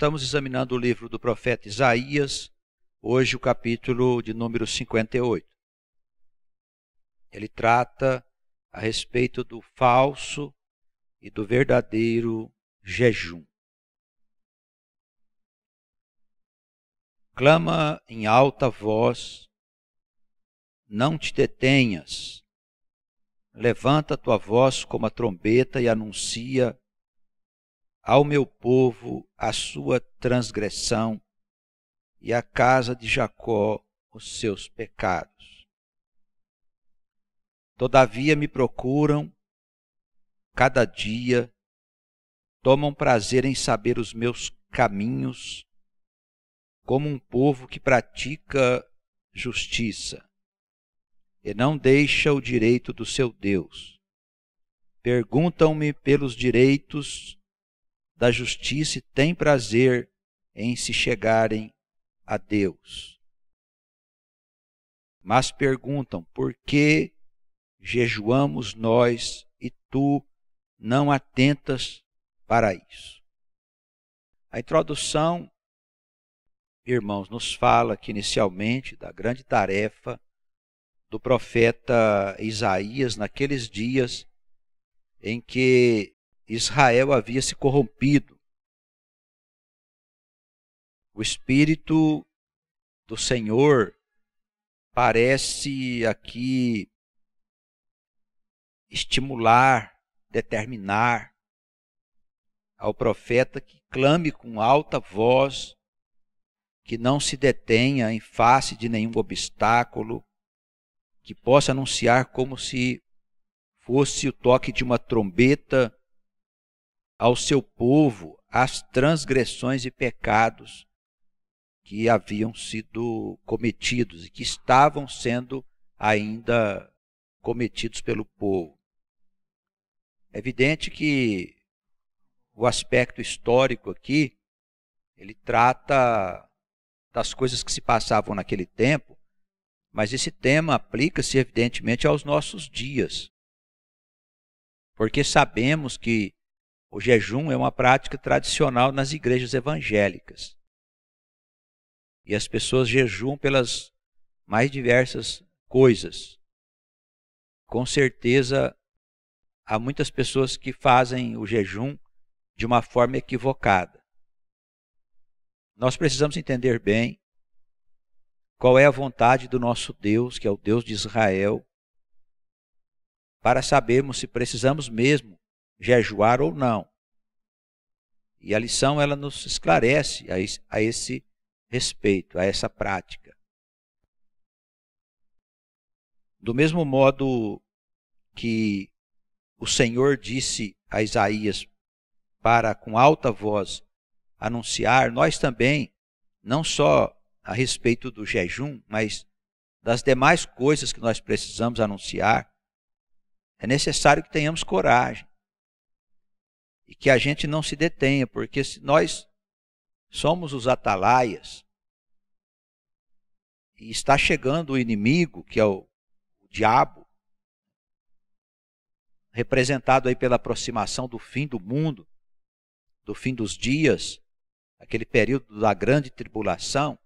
Estamos examinando o livro do profeta Isaías, hoje o capítulo de número 58. Ele trata a respeito do falso e do verdadeiro jejum. Clama em alta voz, não te detenhas. Levanta tua voz como a trombeta e anuncia ao meu povo a sua transgressão e à casa de Jacó os seus pecados. Todavia me procuram cada dia, tomam prazer em saber os meus caminhos, como um povo que pratica justiça e não deixa o direito do seu Deus. Perguntam-me pelos direitos da justiça e têm prazer em se chegarem a Deus. Mas perguntam, por que jejuamos nós e tu não atentas para isso? A introdução, irmãos, nos fala aqui inicialmente da grande tarefa do profeta Isaías naqueles dias em que Israel havia se corrompido. O Espírito do Senhor parece aqui estimular, determinar ao profeta que clame com alta voz, que não se detenha em face de nenhum obstáculo, que possa anunciar como se fosse o toque de uma trombeta ao seu povo as transgressões e pecados que haviam sido cometidos e que estavam sendo ainda cometidos pelo povo. É evidente que o aspecto histórico aqui, ele trata das coisas que se passavam naquele tempo, mas esse tema aplica-se evidentemente aos nossos dias, porque sabemos que o jejum é uma prática tradicional nas igrejas evangélicas. E as pessoas jejuam pelas mais diversas coisas. Com certeza, há muitas pessoas que fazem o jejum de uma forma equivocada. Nós precisamos entender bem qual é a vontade do nosso Deus, que é o Deus de Israel, para sabermos se precisamos mesmo jejuar ou não. E a lição ela nos esclarece a esse respeito, a essa prática. Do mesmo modo que o Senhor disse a Isaías para com alta voz anunciar, nós também, não só a respeito do jejum, mas das demais coisas que nós precisamos anunciar, é necessário que tenhamos coragem e que a gente não se detenha, porque se nós somos os atalaias e está chegando o inimigo, que é o diabo, representado aí pela aproximação do fim do mundo, do fim dos dias, aquele período da grande tribulação.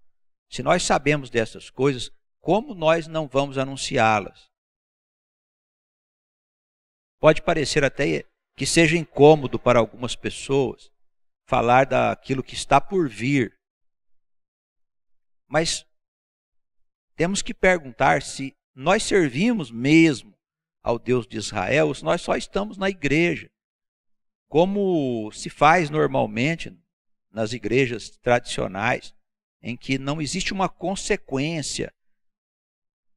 Se nós sabemos dessas coisas, como nós não vamos anunciá-las? Pode parecer até que seja incômodo para algumas pessoas falar daquilo que está por vir. Mas temos que perguntar se nós servimos mesmo ao Deus de Israel, ou se nós só estamos na igreja, como se faz normalmente nas igrejas tradicionais, em que não existe uma consequência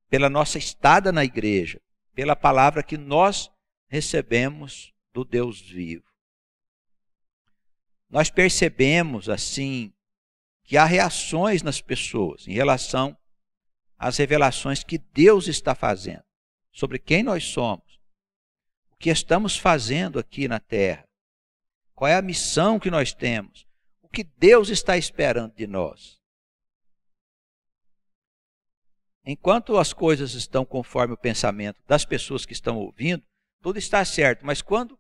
pela nossa estada na igreja, pela palavra que nós recebemos do Deus vivo. Nós percebemos, assim, que há reações nas pessoas em relação às revelações que Deus está fazendo sobre quem nós somos, o que estamos fazendo aqui na terra, qual é a missão que nós temos, o que Deus está esperando de nós. Enquanto as coisas estão conforme o pensamento das pessoas que estão ouvindo, tudo está certo, mas quando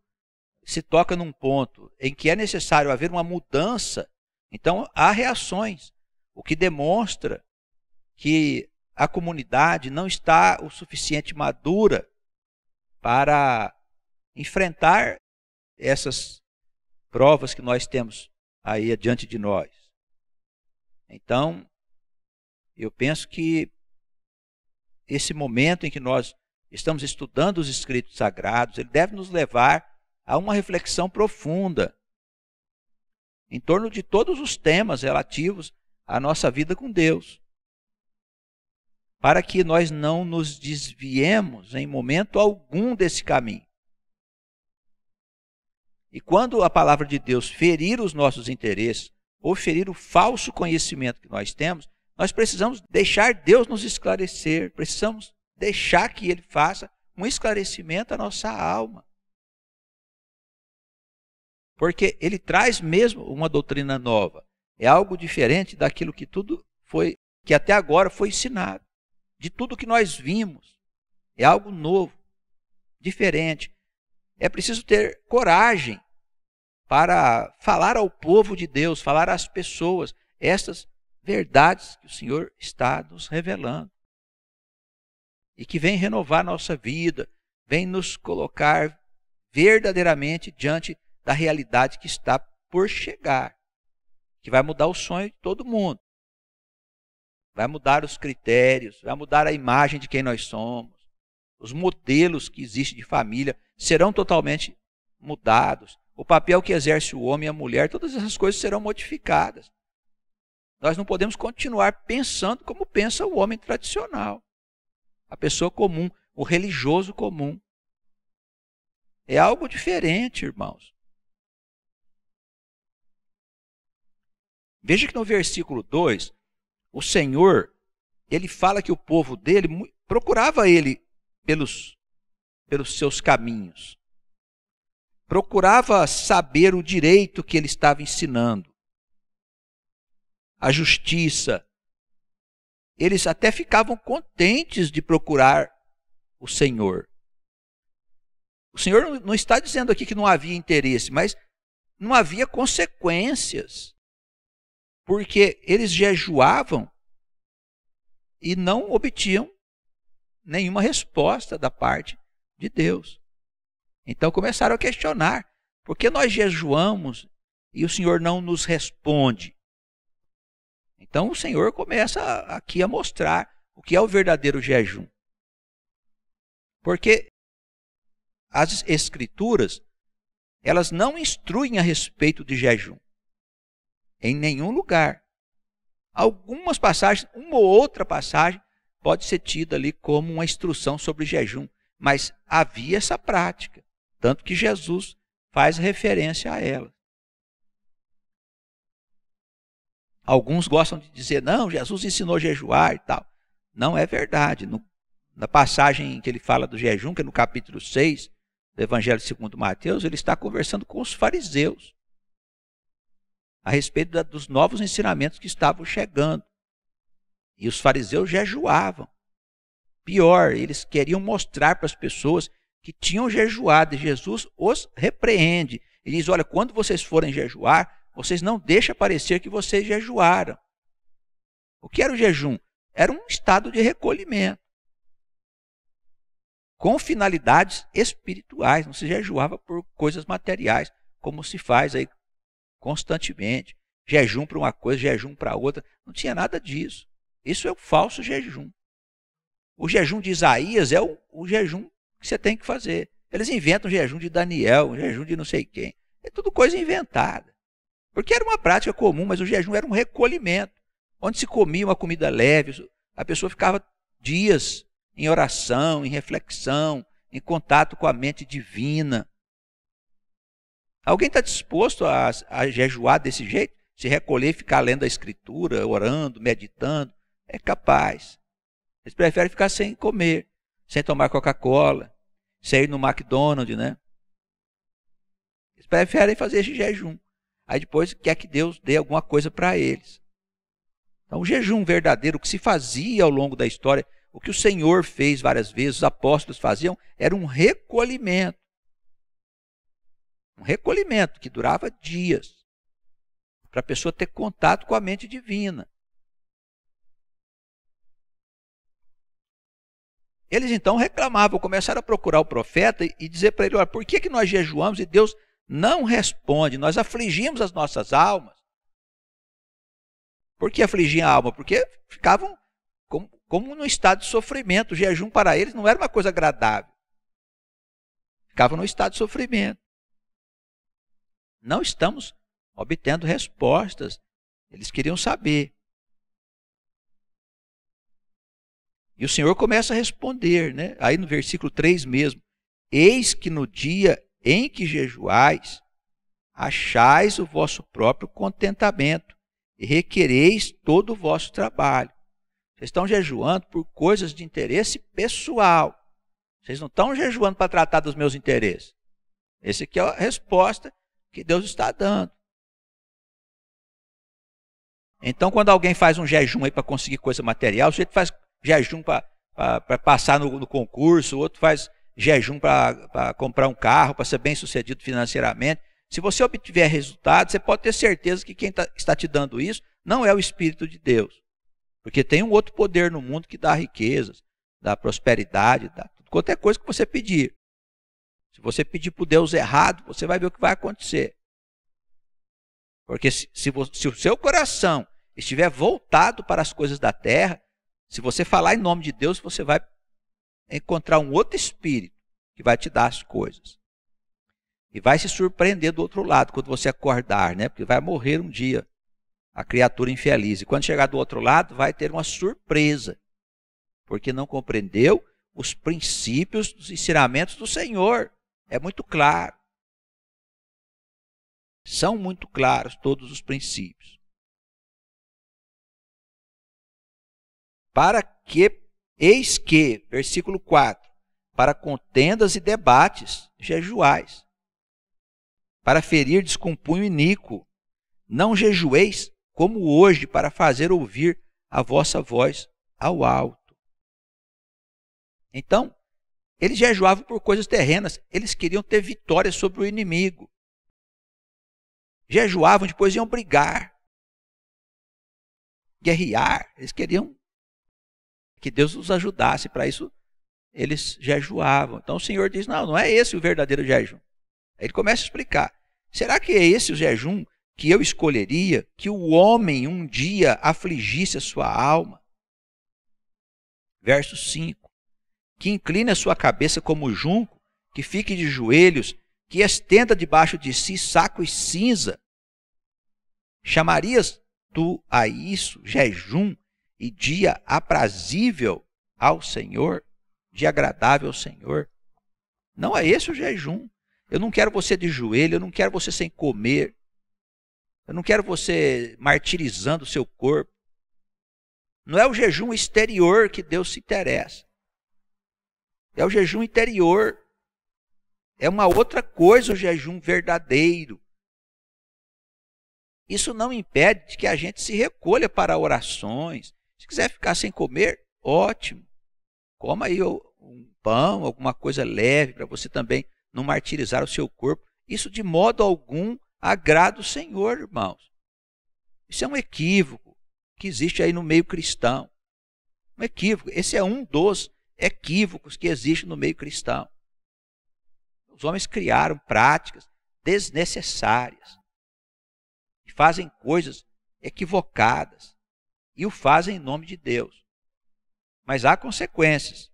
se toca num ponto em que é necessário haver uma mudança Então, há reações, o que demonstra que a comunidade não está o suficiente madura para enfrentar essas provas que nós temos aí adiante de nós. Então, eu penso que esse momento em que nós estamos estudando os Escritos Sagrados, ele deve nos levar a uma reflexão profunda em torno de todos os temas relativos à nossa vida com Deus, para que nós não nos desviemos em momento algum desse caminho. E quando a palavra de Deus ferir os nossos interesses, ou ferir o falso conhecimento que nós temos, nós precisamos deixar Deus nos esclarecer, precisamos deixar que Ele faça um esclarecimento à nossa alma. Porque Ele traz mesmo uma doutrina nova. É algo diferente daquilo que que até agora foi ensinado. De tudo que nós vimos. É algo novo, diferente. É preciso ter coragem para falar ao povo de Deus, falar às pessoas estas verdades que o Senhor está nos revelando. E que vem renovar nossa vida, vem nos colocar verdadeiramente diante da realidade que está por chegar, que vai mudar o sonho de todo mundo. Vai mudar os critérios, vai mudar a imagem de quem nós somos. Os modelos que existem de família serão totalmente mudados. O papel que exerce o homem e a mulher, todas essas coisas serão modificadas. Nós não podemos continuar pensando como pensa o homem tradicional. A pessoa comum, o religioso comum. É algo diferente, irmãos. Veja que no versículo 2, o Senhor, ele fala que o povo dele procurava ele pelos seus caminhos. Procurava saber o direito que ele estava ensinando. A justiça. Eles até ficavam contentes de procurar o Senhor. O Senhor não está dizendo aqui que não havia interesse, mas não havia consequências. Porque eles jejuavam e não obtinham nenhuma resposta da parte de Deus. Então começaram a questionar, por que nós jejuamos e o Senhor não nos responde? Então o Senhor começa aqui a mostrar o que é o verdadeiro jejum. Porque as Escrituras, elas não instruem a respeito de jejum. Em nenhum lugar. Algumas passagens, uma ou outra passagem, pode ser tida ali como uma instrução sobre jejum. Mas havia essa prática. Tanto que Jesus faz referência a ela. Alguns gostam de dizer, não, Jesus ensinou a jejuar e tal. Não é verdade. Na passagem em que ele fala do jejum, que é no capítulo 6 do Evangelho segundo Mateus, ele está conversando com os fariseus a respeito dos novos ensinamentos que estavam chegando. E os fariseus jejuavam. Pior, eles queriam mostrar para as pessoas que tinham jejuado, e Jesus os repreende. Ele diz, olha, quando vocês forem jejuar, vocês não deixem parecer que vocês jejuaram. O que era o jejum? Era um estado de recolhimento, com finalidades espirituais. Não se jejuava por coisas materiais, como se faz aí constantemente. Jejum para uma coisa, jejum para outra. Não tinha nada disso. Isso é o falso jejum. O jejum de Isaías é o jejum que você tem que fazer. Eles inventam o jejum de Daniel, o jejum de não sei quem. É tudo coisa inventada. Porque era uma prática comum, mas o jejum era um recolhimento, onde se comia uma comida leve, a pessoa ficava dias em oração, em reflexão, em contato com a mente divina. Alguém está disposto a jejuar desse jeito? Se recolher e ficar lendo a Escritura, orando, meditando? É capaz. Eles preferem ficar sem comer, sem tomar Coca-Cola, sem ir no McDonald's, né? Eles preferem fazer esse jejum. Aí depois quer que Deus dê alguma coisa para eles. Então o jejum verdadeiro, o que se fazia ao longo da história, o que o Senhor fez várias vezes, os apóstolos faziam, era um recolhimento. Um recolhimento que durava dias. para a pessoa ter contato com a mente divina. Eles então reclamavam, começaram a procurar o profeta e dizer para ele: olha, por que nós jejuamos e Deus não responde? Nós afligimos as nossas almas. Por que afligiam a alma? Porque ficavam como num estado de sofrimento. O jejum para eles não era uma coisa agradável. Ficavam num estado de sofrimento. Não estamos obtendo respostas. Eles queriam saber. E o Senhor começa a responder, né? Aí no versículo 3 mesmo. Eis que no dia em que jejuais, achais o vosso próprio contentamento e requereis todo o vosso trabalho. Vocês estão jejuando por coisas de interesse pessoal. Vocês não estão jejuando para tratar dos meus interesses. Essa aqui é a resposta que Deus está dando. Então, quando alguém faz um jejum aí para conseguir coisa material, o sujeito faz jejum para passar no concurso, o outro faz jejum para comprar um carro, para ser bem sucedido financeiramente. Se você obtiver resultado, você pode ter certeza que quem está te dando isso não é o Espírito de Deus. Porque tem um outro poder no mundo que dá riquezas, dá prosperidade, dá qualquer coisa que você pedir. Se você pedir para o Deus errado, você vai ver o que vai acontecer. Porque se o seu coração estiver voltado para as coisas da terra, se você falar em nome de Deus, você vai encontrar um outro espírito que vai te dar as coisas. E vai se surpreender do outro lado quando você acordar, né? Porque vai morrer um dia a criatura infeliz. E quando chegar do outro lado, vai ter uma surpresa. Porque não compreendeu os princípios dos ensinamentos do Senhor. É muito claro. São muito claros todos os princípios. Para que, eis que, versículo 4, para contendas e debates, jejuais. Para ferir descompunho iníquo, não jejueis como hoje, para fazer ouvir a vossa voz ao alto. Então, eles jejuavam por coisas terrenas, eles queriam ter vitória sobre o inimigo. Jejuavam, depois iam brigar, guerrear, eles queriam que Deus os ajudasse, para isso eles jejuavam. Então o Senhor diz: não é esse o verdadeiro jejum. Aí ele começa a explicar: será que é esse o jejum que eu escolheria, que o homem um dia afligisse a sua alma? Verso 5: que incline a sua cabeça como junco, que fique de joelhos, que estenda debaixo de si saco e cinza. Chamarias tu a isso jejum e dia aprazível ao Senhor, dia agradável ao Senhor? Não é esse o jejum. Eu não quero você de joelho, eu não quero você sem comer, eu não quero você martirizando o seu corpo. Não é o jejum exterior que Deus se interessa. É o jejum interior. É uma outra coisa o jejum verdadeiro. Isso não impede que a gente se recolha para orações. Se quiser ficar sem comer, ótimo. Coma aí um pão, alguma coisa leve, para você também não martirizar o seu corpo. Isso de modo algum agrada o Senhor, irmãos. Isso é um equívoco que existe aí no meio cristão. Um equívoco. Esse é um dos equívocos que existe no meio cristão. Os homens criaram práticas desnecessárias. E fazem coisas equivocadas. E o fazem em nome de Deus. Mas há consequências.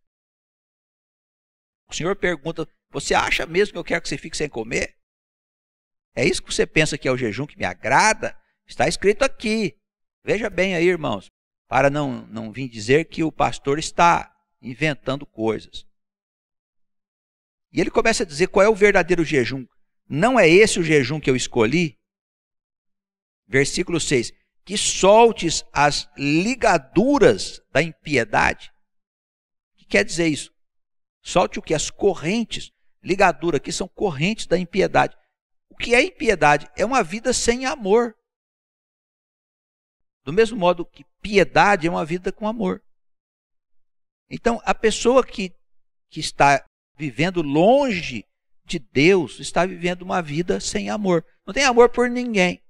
O Senhor pergunta: você acha mesmo que eu quero que você fique sem comer? É isso que você pensa que é o jejum que me agrada? Está escrito aqui. Veja bem aí, irmãos, para não vir dizer que o pastor está inventando coisas. E ele começa a dizer qual é o verdadeiro jejum. Não é esse o jejum que eu escolhi? Versículo 6. Que soltes as ligaduras da impiedade. O que quer dizer isso? Solte o que? As correntes. Ligadura aqui são correntes da impiedade. O que é impiedade? É uma vida sem amor. Do mesmo modo que piedade é uma vida com amor. Então, a pessoa que está vivendo longe de Deus está vivendo uma vida sem amor. Não tem amor por ninguém.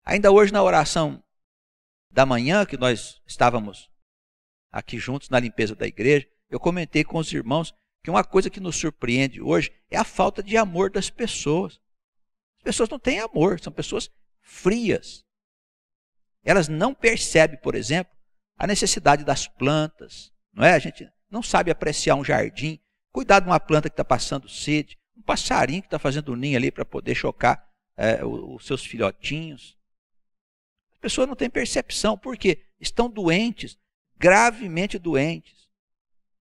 Ainda hoje na oração da manhã, que nós estávamos aqui juntos na limpeza da igreja, eu comentei com os irmãos que uma coisa que nos surpreende hoje é a falta de amor das pessoas. As pessoas não têm amor, são pessoas frias. Elas não percebem, por exemplo, a necessidade das plantas, não é? A gente não sabe apreciar um jardim, cuidar de uma planta que está passando sede, um passarinho que está fazendo um ninho ali para poder chocar os seus filhotinhos. As pessoas não têm percepção, porque estão doentes, gravemente doentes.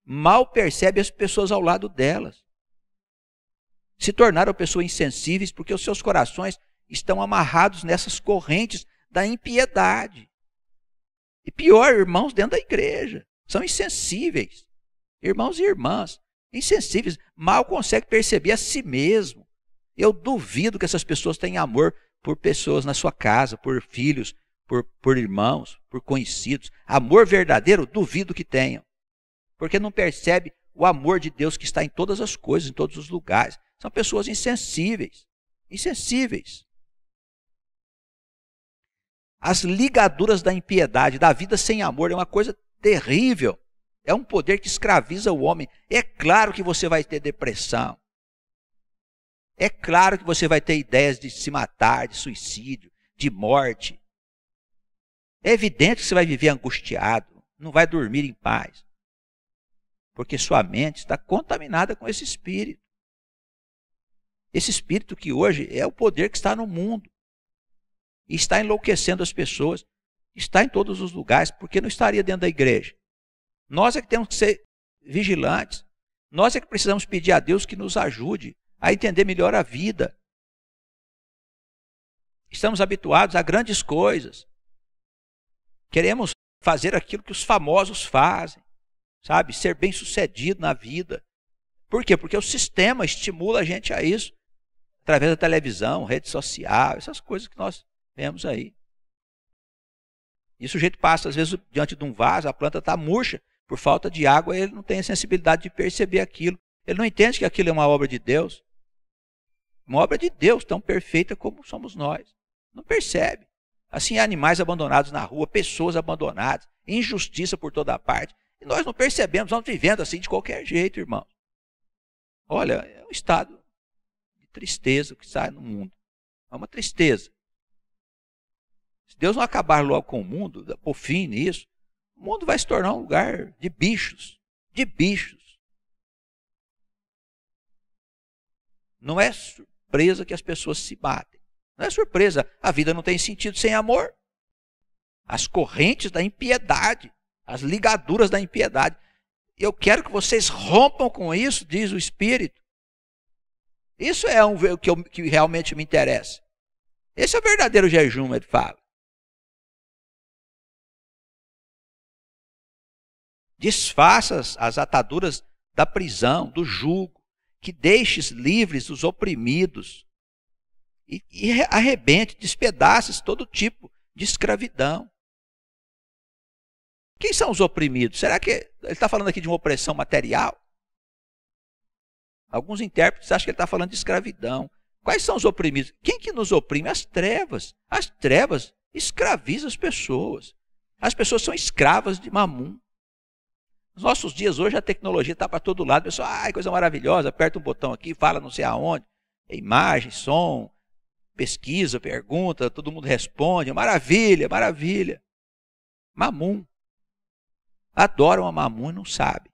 Mal percebem as pessoas ao lado delas. Se tornaram pessoas insensíveis porque os seus corações estão amarrados nessas correntes da impiedade. E pior, irmãos dentro da igreja, são insensíveis. Irmãos e irmãs, insensíveis, mal conseguem perceber a si mesmo. Eu duvido que essas pessoas tenham amor por pessoas na sua casa, por filhos, por irmãos, por conhecidos. Amor verdadeiro, duvido que tenham. Porque não percebe o amor de Deus que está em todas as coisas, em todos os lugares. São pessoas insensíveis. Insensíveis. As ligaduras da impiedade, da vida sem amor, é uma coisa terrível. É um poder que escraviza o homem. É claro que você vai ter depressão. É claro que você vai ter ideias de se matar, de suicídio, de morte. É evidente que você vai viver angustiado, não vai dormir em paz. Porque sua mente está contaminada com esse espírito. Esse espírito que hoje é o poder que está no mundo. E está enlouquecendo as pessoas. Está em todos os lugares, porque não estaria dentro da igreja. Nós é que temos que ser vigilantes. Nós é que precisamos pedir a Deus que nos ajude a entender melhor a vida. Estamos habituados a grandes coisas. Queremos fazer aquilo que os famosos fazem. Sabe? Ser bem-sucedido na vida. Por quê? Porque o sistema estimula a gente a isso. Através da televisão, rede social, essas coisas que nós vemos aí. E o sujeito passa, às vezes, diante de um vaso, a planta está murcha. Por falta de água, ele não tem a sensibilidade de perceber aquilo. Ele não entende que aquilo é uma obra de Deus. Uma obra de Deus tão perfeita como somos nós. Não percebe. Assim, animais abandonados na rua, pessoas abandonadas, injustiça por toda parte. E nós não percebemos, vamos vivendo assim de qualquer jeito, irmãos. Olha, é um estado de tristeza que sai no mundo. É uma tristeza. Se Deus não acabar logo com o mundo, pôr fim nisso, o mundo vai se tornar um lugar de bichos. De bichos. Não é surpresa que as pessoas se batem. Não é surpresa. A vida não tem sentido sem amor. As correntes da impiedade. As ligaduras da impiedade. Eu quero que vocês rompam com isso, diz o Espírito. Isso é o que realmente me interessa. Esse é o verdadeiro jejum, ele fala. Desfaça as ataduras da prisão, do jugo, que deixes livres os oprimidos e arrebente, despedaces todo tipo de escravidão. Quem são os oprimidos? Será que ele está falando aqui de uma opressão material? Alguns intérpretes acham que ele está falando de escravidão. Quais são os oprimidos? Quem que nos oprime? As trevas. As trevas escravizam as pessoas. As pessoas são escravas de Mamum. Nos nossos dias hoje a tecnologia está para todo lado. O pessoal, coisa maravilhosa, aperta um botão aqui, fala não sei aonde. É imagem, som, pesquisa, pergunta, todo mundo responde. Maravilha, maravilha. Mamum. Adoram a Mamum e não sabem.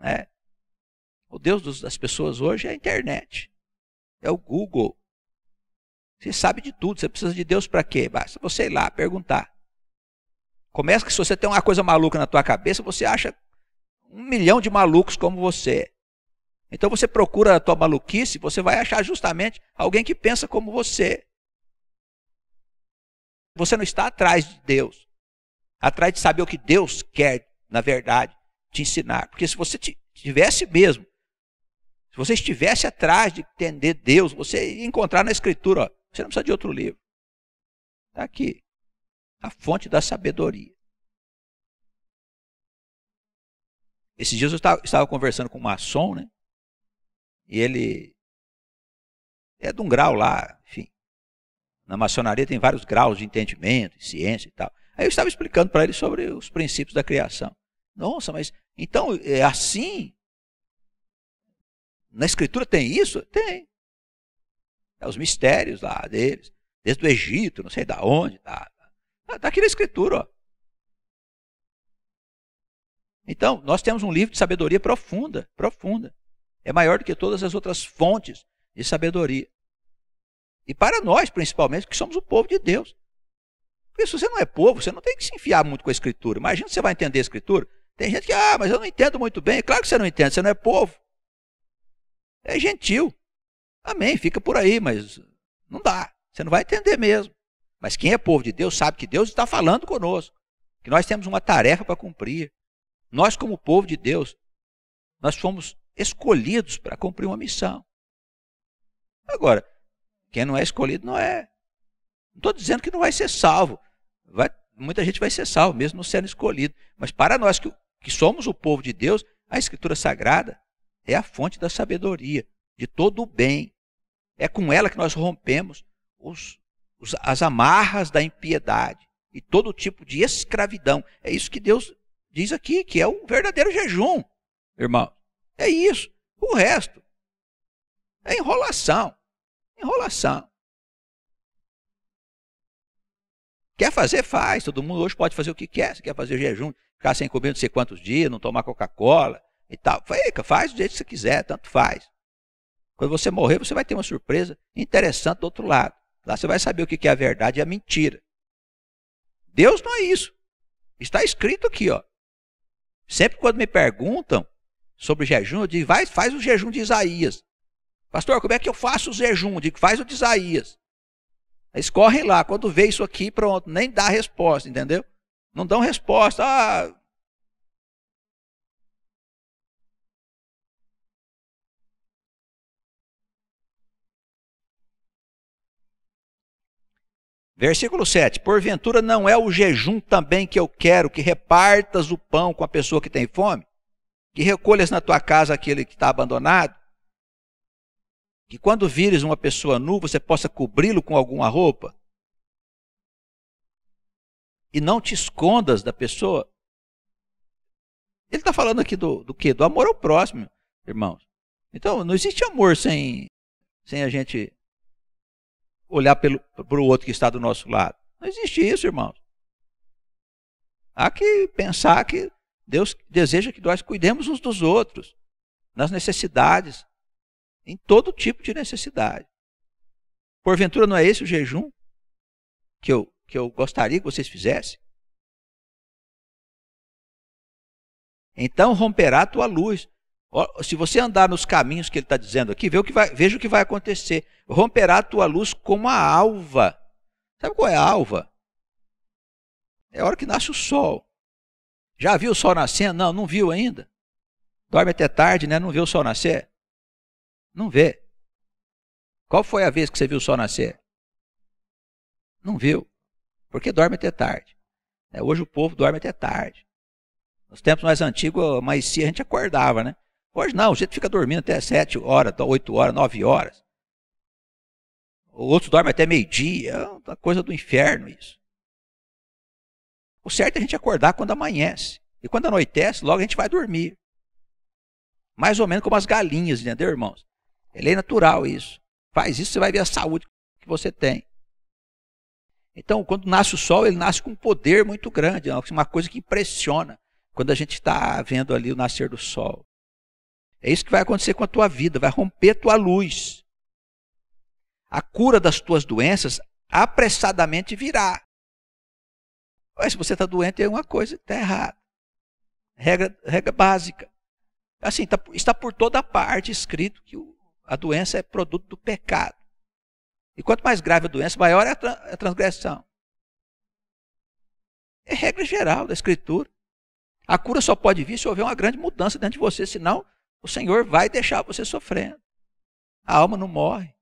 Né? O Deus das pessoas hoje é a internet. É o Google. Você sabe de tudo. Você precisa de Deus para quê? Basta você ir lá perguntar. Começa que se você tem uma coisa maluca na tua cabeça, você acha 1 milhão de malucos como você. Então você procura a tua maluquice, você vai achar justamente alguém que pensa como você. Você não está atrás de Deus. Atrás de saber o que Deus quer, na verdade, te ensinar. Porque se você tivesse mesmo, se você estivesse atrás de entender Deus, você ia encontrar na Escritura, ó, você não precisa de outro livro. Está aqui. A fonte da sabedoria. Esses dias eu estava conversando com um maçom, né? E ele é de um grau lá, enfim, Na maçonaria tem vários graus de entendimento, de ciência e tal. Aí eu estava explicando para ele sobre os princípios da criação. Nossa, mas então é assim? Na Escritura tem isso? Tem. É os mistérios lá deles, desde o Egito, não sei da onde. Está aqui na Escritura. Ó. Então, nós temos um livro de sabedoria profunda, profunda. É maior do que todas as outras fontes de sabedoria. E para nós, principalmente, que somos o povo de Deus. Porque se você não é povo, você não tem que se enfiar muito com a Escritura. Imagina que você vai entender a Escritura. Tem gente que, mas eu não entendo muito bem. Claro que você não entende, você não é povo. É gentil. Amém, fica por aí, mas não dá. Você não vai entender mesmo. Mas quem é povo de Deus sabe que Deus está falando conosco. Que nós temos uma tarefa para cumprir. Nós, como povo de Deus, nós fomos escolhidos para cumprir uma missão. Agora, quem não é escolhido não é. Não estou dizendo que não vai ser salvo. Muita gente vai ser salvo, mesmo não sendo escolhido. Mas para nós que somos o povo de Deus, a Escritura Sagrada é a fonte da sabedoria, de todo o bem. É com ela que nós rompemos as amarras da impiedade e todo tipo de escravidão. É isso que Deus diz aqui, que é o verdadeiro jejum, irmão. É isso. O resto é enrolação. Enrolação. Quer fazer, faz. Todo mundo hoje pode fazer o que quer. Se quer fazer jejum, ficar sem comer não sei quantos dias, não tomar Coca-Cola e tal. Faz do jeito que você quiser, tanto faz. Quando você morrer, você vai ter uma surpresa interessante do outro lado. Lá você vai saber o que é a verdade e a mentira. Deus não é isso. Está escrito aqui, ó. Sempre quando me perguntam sobre jejum, eu digo, faz o jejum de Isaías. Pastor, como é que eu faço o jejum? Eu digo, faz o de Isaías. Eles correm lá, quando vê isso aqui, pronto, nem dá resposta, entendeu? Não dão resposta. Versículo 7. Porventura não é o jejum também que eu quero que repartas o pão com a pessoa que tem fome? Que recolhas na tua casa aquele que está abandonado? Que quando vires uma pessoa nua, você possa cobri-lo com alguma roupa? E não te escondas da pessoa? Ele está falando aqui do quê? Do amor ao próximo, irmãos. Então, não existe amor sem a gente olhar para o outro que está do nosso lado. Não existe isso, irmãos. Há que pensar que Deus deseja que nós cuidemos uns dos outros, nas necessidades, em todo tipo de necessidade. Porventura não é esse o jejum que eu gostaria que vocês fizessem? Então romperá a tua luz. Se você andar nos caminhos que ele está dizendo aqui, veja o que vai acontecer. Romperá a tua luz como a alva. Sabe qual é a alva? É a hora que nasce o sol. Já viu o sol nascendo? Não, não viu ainda. Dorme até tarde, né? Não vê o sol nascer? Não vê. Qual foi a vez que você viu o sol nascer? Não viu. Porque dorme até tarde. Hoje o povo dorme até tarde. Nos tempos mais antigos, amanhecia, a gente acordava, né? Hoje não, o jeito fica dormindo até 7 horas, 8 horas, 9 horas. Outros dormem até meio-dia. É uma coisa do inferno isso. O certo é a gente acordar quando amanhece. E quando anoitece, logo a gente vai dormir. Mais ou menos como as galinhas, entendeu, irmãos? É lei natural isso. Faz isso, você vai ver a saúde que você tem. Então, quando nasce o sol, ele nasce com um poder muito grande. É uma coisa que impressiona quando a gente está vendo ali o nascer do sol. É isso que vai acontecer com a tua vida. Vai romper tua luz. A cura das tuas doenças apressadamente virá. Mas se você está doente, tem uma coisa que está errada. Regra básica. Assim, está por toda parte escrito que a doença é produto do pecado. E quanto mais grave a doença, maior é a transgressão. É regra geral da Escritura. A cura só pode vir se houver uma grande mudança dentro de você, senão o Senhor vai deixar você sofrendo. A alma não morre.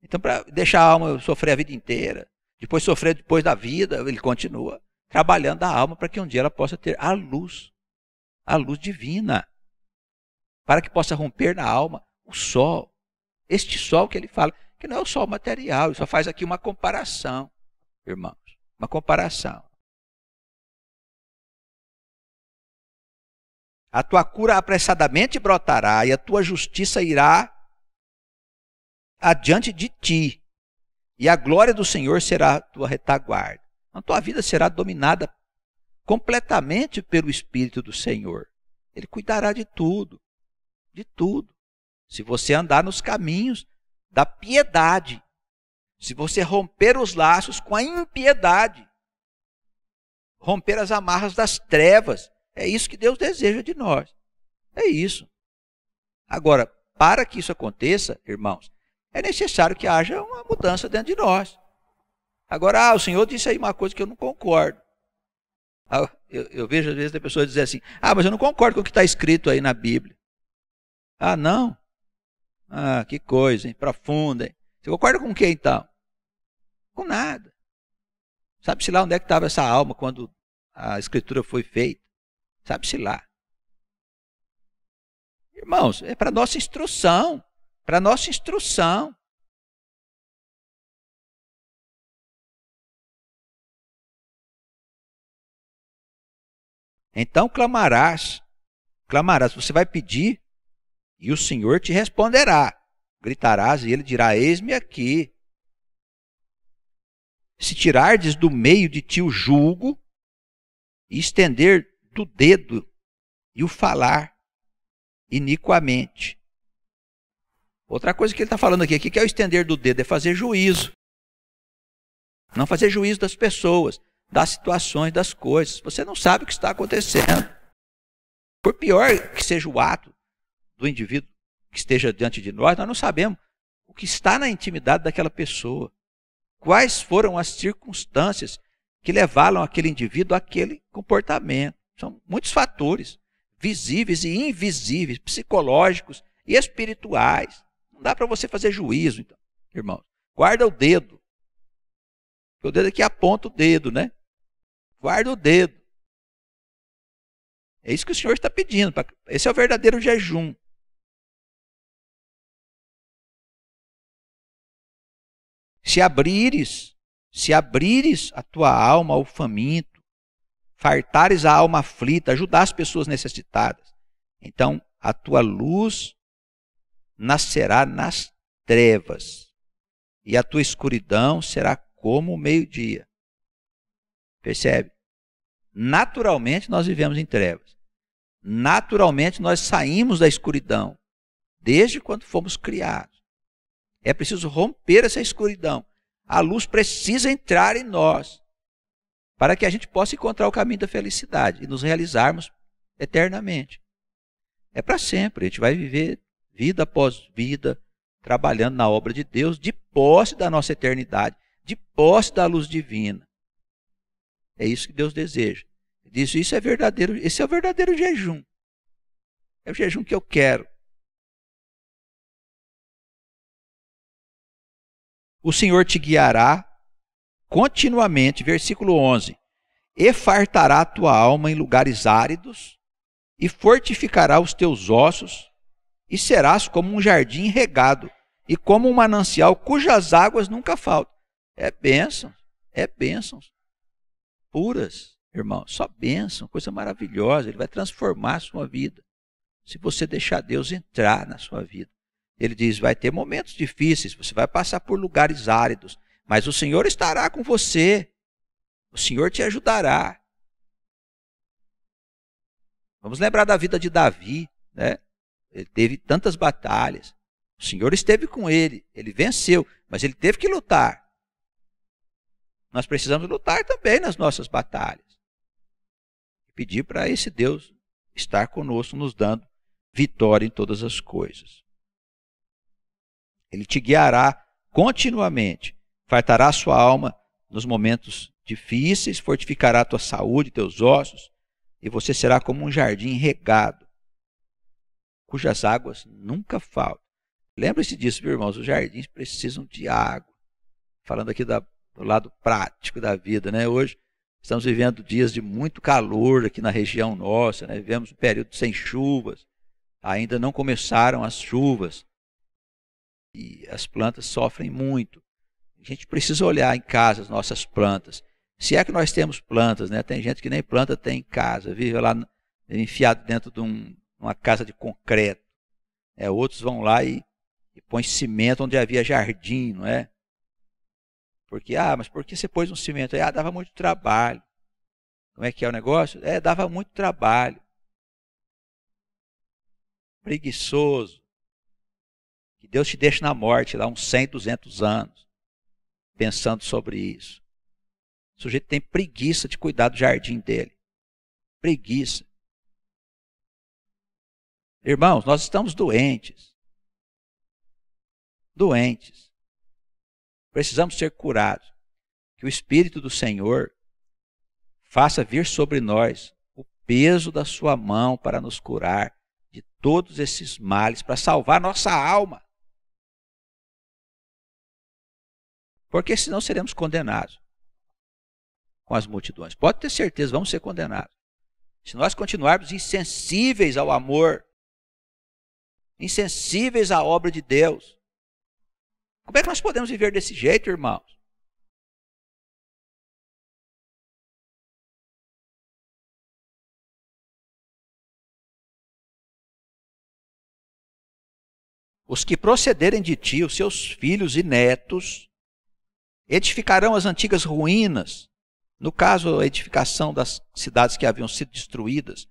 Então, para deixar a alma sofrer a vida inteira, depois sofrer depois da vida, ele continua trabalhando a alma para que um dia ela possa ter a luz divina, para que possa romper na alma o sol. Este sol que ele fala, que não é só o material, ele só faz aqui uma comparação, irmãos, uma comparação. A tua cura apressadamente brotará e a tua justiça irá adiante de ti, e a glória do Senhor será a tua retaguarda. A tua vida será dominada completamente pelo Espírito do Senhor. Ele cuidará de tudo, de tudo. Se você andar nos caminhos da piedade, se você romper os laços com a impiedade, romper as amarras das trevas, é isso que Deus deseja de nós. É isso. Agora, para que isso aconteça, irmãos, é necessário que haja uma mudança dentro de nós. Agora, o Senhor disse aí uma coisa que eu não concordo. Eu vejo às vezes a pessoa dizer assim, mas eu não concordo com o que está escrito aí na Bíblia. Não? Que coisa, hein? Profunda, hein? Você concorda com o que então? Com nada. Sabe-se lá onde é que estava essa alma quando a Escritura foi feita? Sabe-se lá. Irmãos, é para nossa instrução. Para nossa instrução. Então clamarás, você vai pedir e o Senhor te responderá. Gritarás e ele dirá, eis-me aqui. Se tirardes do meio de ti o jugo e estender do dedo e o falar iniquamente. Outra coisa que ele está falando aqui, que é o estender do dedo, é fazer juízo. Não fazer juízo das pessoas, das situações, das coisas. Você não sabe o que está acontecendo. Por pior que seja o ato do indivíduo que esteja diante de nós não sabemos o que está na intimidade daquela pessoa. Quais foram as circunstâncias que levaram aquele indivíduo àquele comportamento. São muitos fatores, visíveis e invisíveis, psicológicos e espirituais. Não dá para você fazer juízo, então, irmãos. Guarda o dedo. O dedo aqui aponta o dedo, né? Guarda o dedo. É isso que o Senhor está pedindo. Esse é o verdadeiro jejum. Se abrires a tua alma ao faminto, fartares a alma aflita, ajudar as pessoas necessitadas, então a tua luz nascerá nas trevas e a tua escuridão será como o meio-dia. Percebe? Naturalmente nós vivemos em trevas. Naturalmente nós saímos da escuridão desde quando fomos criados. É preciso romper essa escuridão. A luz precisa entrar em nós para que a gente possa encontrar o caminho da felicidade e nos realizarmos eternamente. É para sempre. A gente vai viver vida após vida, trabalhando na obra de Deus, de posse da nossa eternidade, de posse da luz divina. É isso que Deus deseja. Ele diz, isso é verdadeiro, esse é o verdadeiro jejum. É o jejum que eu quero. O Senhor te guiará continuamente, versículo 11, e fartará a tua alma em lugares áridos, e fortificará os teus ossos, e serás como um jardim regado, e como um manancial cujas águas nunca faltam. É bênçãos puras, irmão, só bênção, coisa maravilhosa. Ele vai transformar a sua vida, se você deixar Deus entrar na sua vida. Ele diz, vai ter momentos difíceis, você vai passar por lugares áridos, mas o Senhor estará com você, o Senhor te ajudará. Vamos lembrar da vida de Davi, né? Ele teve tantas batalhas, o Senhor esteve com ele venceu, mas ele teve que lutar. Nós precisamos lutar também nas nossas batalhas. Pedir para esse Deus estar conosco, nos dando vitória em todas as coisas. Ele te guiará continuamente, fartará a sua alma nos momentos difíceis, fortificará a tua saúde, teus ossos, e você será como um jardim regado, cujas águas nunca faltam. Lembre-se disso, meus irmãos, os jardins precisam de água. Falando aqui do lado prático da vida, né? Hoje estamos vivendo dias de muito calor aqui na região nossa, né? Vivemos um período sem chuvas, ainda não começaram as chuvas. e as plantas sofrem muito. A gente precisa olhar em casa as nossas plantas. Se é que nós temos plantas, né? Tem gente que nem planta tem em casa, vive lá enfiado dentro de uma casa de concreto. Outros vão lá e põem cimento onde havia jardim, não é? Porque, mas por que você pôs um cimento aí? Dava muito trabalho. Como é que é o negócio? Dava muito trabalho. Preguiçoso. Que Deus te deixe na morte, lá uns 100, 200 anos, pensando sobre isso. O sujeito tem preguiça de cuidar do jardim dele. Preguiça. Irmãos, nós estamos doentes. Doentes. Precisamos ser curados. Que o Espírito do Senhor faça vir sobre nós o peso da sua mão para nos curar de todos esses males, para salvar nossa alma. Porque senão seremos condenados com as multidões. Pode ter certeza, vamos ser condenados. Se nós continuarmos insensíveis ao amor, insensíveis à obra de Deus, como é que nós podemos viver desse jeito, irmãos? Os que procederem de ti, os seus filhos e netos, edificarão as antigas ruínas. No caso, a edificação das cidades que haviam sido destruídas.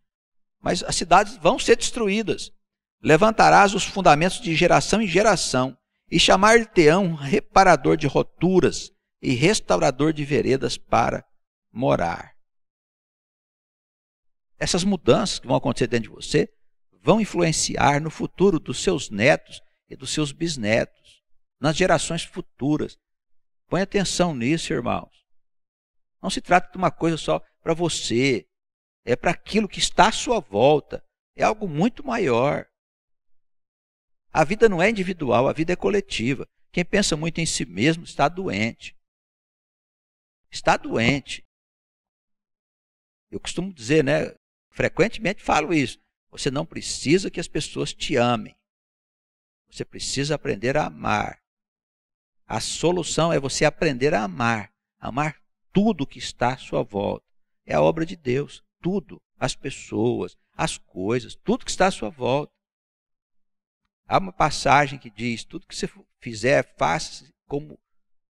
Mas as cidades vão ser destruídas. Levantarás os fundamentos de geração em geração, e chamar-te-ão reparador de roturas e restaurador de veredas para morar. Essas mudanças que vão acontecer dentro de você vão influenciar no futuro dos seus netos e dos seus bisnetos, nas gerações futuras. Põe atenção nisso, irmãos. Não se trata de uma coisa só para você, é para aquilo que está à sua volta, é algo muito maior. A vida não é individual, a vida é coletiva. Quem pensa muito em si mesmo está doente. Está doente. Eu costumo dizer, né? Frequentemente falo isso. Você não precisa que as pessoas te amem. Você precisa aprender a amar. A solução é você aprender a amar. Amar tudo que está à sua volta. É a obra de Deus. Tudo. As pessoas, as coisas, tudo que está à sua volta. Há uma passagem que diz, tudo que você fizer, faça como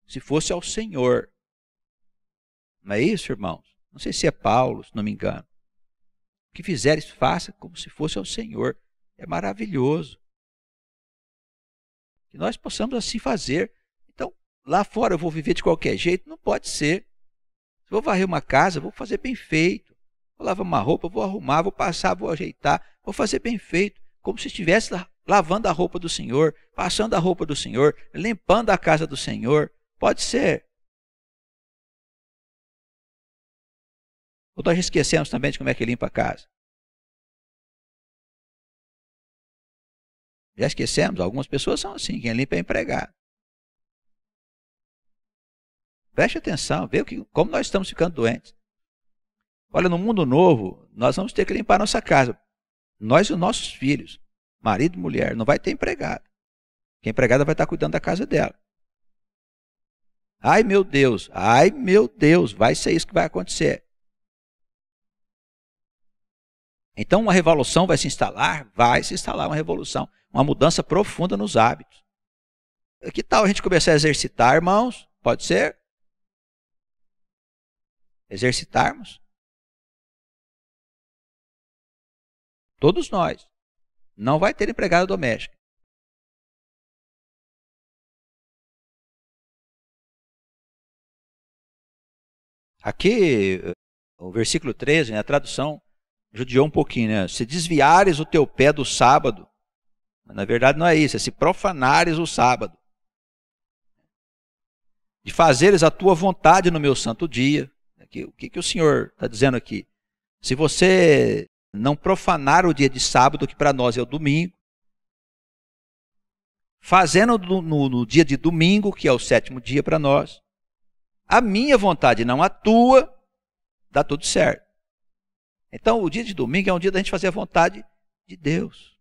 se fosse ao Senhor. Não é isso, irmãos? Não sei se é Paulo, se não me engano. O que fizeres, faça como se fosse ao Senhor. É maravilhoso. Que nós possamos assim fazer. Então, lá fora eu vou viver de qualquer jeito? Não pode ser. Se eu vou varrer uma casa, eu vou fazer bem feito. Vou lavar uma roupa, vou arrumar, vou passar, vou ajeitar. Vou fazer bem feito. Como se estivesse lavando a roupa do Senhor, passando a roupa do Senhor, limpando a casa do Senhor. Pode ser. Ou nós esquecemos também de como é que limpa a casa? Já esquecemos? Algumas pessoas são assim, quem limpa é empregado. Preste atenção, vê como nós estamos ficando doentes. Olha, no mundo novo, nós vamos ter que limpar a nossa casa. Nós e os nossos filhos, marido e mulher, não vai ter empregado. Porque a empregada vai estar cuidando da casa dela. Ai meu Deus, vai ser isso que vai acontecer. Então uma revolução vai se instalar? Vai se instalar uma revolução, uma mudança profunda nos hábitos. Que tal a gente começar a exercitar, irmãos? Pode ser? Exercitarmos? Todos nós. Não vai ter empregada doméstica. Aqui, o versículo 13, né, a tradução judiou um pouquinho, né? Se desviares o teu pé do sábado, na verdade não é isso, é se profanares o sábado. De fazeres a tua vontade no meu santo dia. O que o Senhor está dizendo aqui? Se você não profanar o dia de sábado, que para nós é o domingo, fazendo no dia de domingo, que é o sétimo dia para nós, a minha vontade, não a tua, dá tudo certo. Então, o dia de domingo é um dia da gente fazer a vontade de Deus.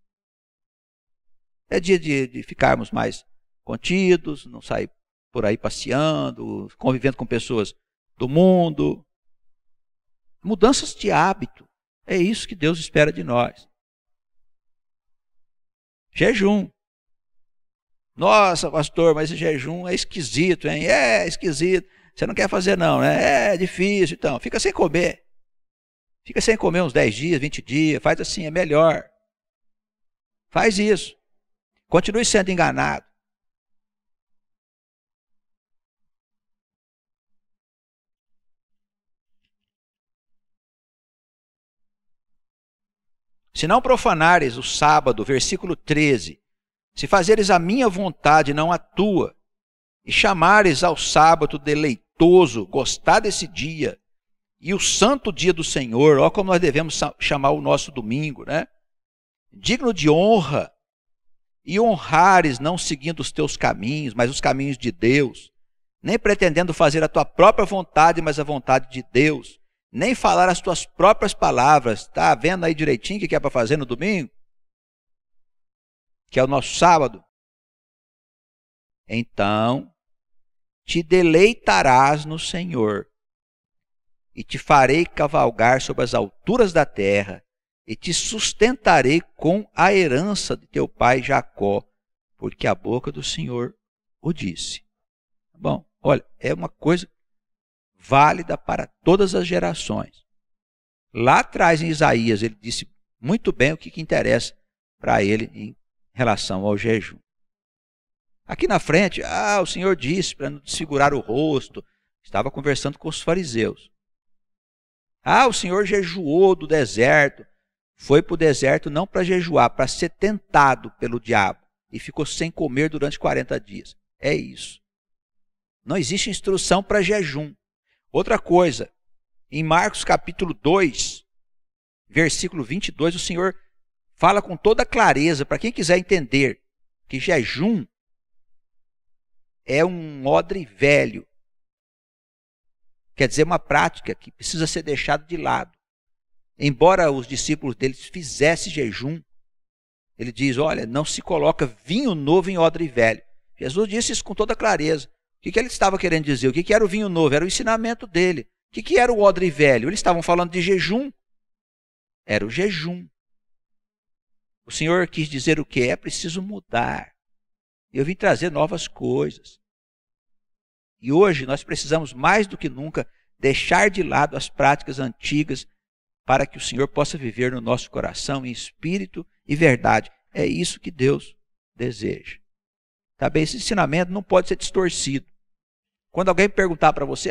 É dia de ficarmos mais contidos, não sair por aí passeando, convivendo com pessoas do mundo. Mudanças de hábito. É isso que Deus espera de nós. Jejum. Nossa, pastor, mas esse jejum é esquisito, hein? É esquisito. Você não quer fazer não, né? É difícil, então. Fica sem comer. Fica sem comer uns 10 dias, 20 dias. Faz assim, é melhor. Faz isso. Continue sendo enganado. Se não profanares o sábado, versículo 13, se fazeres a minha vontade, não a tua, e chamares ao sábado deleitoso, gostar desse dia, e o santo dia do Senhor, olha como nós devemos chamar o nosso domingo, né? Digno de honra, e honrares não seguindo os teus caminhos, mas os caminhos de Deus, nem pretendendo fazer a tua própria vontade, mas a vontade de Deus, nem falar as tuas próprias palavras. Está vendo aí direitinho o que é para fazer no domingo? Que é o nosso sábado. Então, te deleitarás no Senhor, e te farei cavalgar sobre as alturas da terra, e te sustentarei com a herança de teu pai Jacó, porque a boca do Senhor o disse. Bom, olha, é uma coisa válida para todas as gerações. Lá atrás em Isaías, ele disse muito bem o que interessa para ele em relação ao jejum. Aqui na frente, o Senhor disse para não desfigurar o rosto, estava conversando com os fariseus. O Senhor jejuou do deserto, foi para o deserto não para jejuar, para ser tentado pelo diabo, e ficou sem comer durante 40 dias. É isso. Não existe instrução para jejum. Outra coisa, em Marcos capítulo 2, versículo 22, o Senhor fala com toda clareza, para quem quiser entender, que jejum é um odre velho. Quer dizer, uma prática que precisa ser deixada de lado. Embora os discípulos deles fizessem jejum, ele diz, olha, não se coloca vinho novo em odre velho. Jesus disse isso com toda clareza. O que ele estava querendo dizer? O que era o vinho novo? Era o ensinamento dele. O que era o odre velho? Eles estavam falando de jejum. Era o jejum. O Senhor quis dizer o que? É preciso mudar. Eu vim trazer novas coisas. E hoje nós precisamos mais do que nunca deixar de lado as práticas antigas para que o Senhor possa viver no nosso coração em espírito e verdade. É isso que Deus deseja. Tá bem? Esse ensinamento não pode ser distorcido. Quando alguém perguntar para você,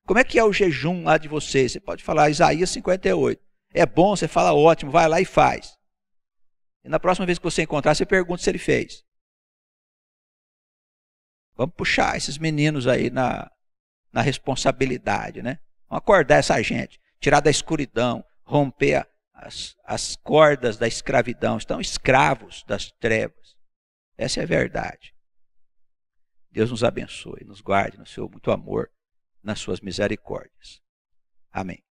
como é que é o jejum lá de vocês? Você pode falar Isaías 58. É bom, você fala ótimo, vai lá e faz. E na próxima vez que você encontrar, você pergunta se ele fez. Vamos puxar esses meninos aí na responsabilidade, né? Vamos acordar essa gente, tirar da escuridão, romper as cordas da escravidão. Estão escravos das trevas. Essa é a verdade. Deus nos abençoe, nos guarde no seu muito amor, nas suas misericórdias. Amém.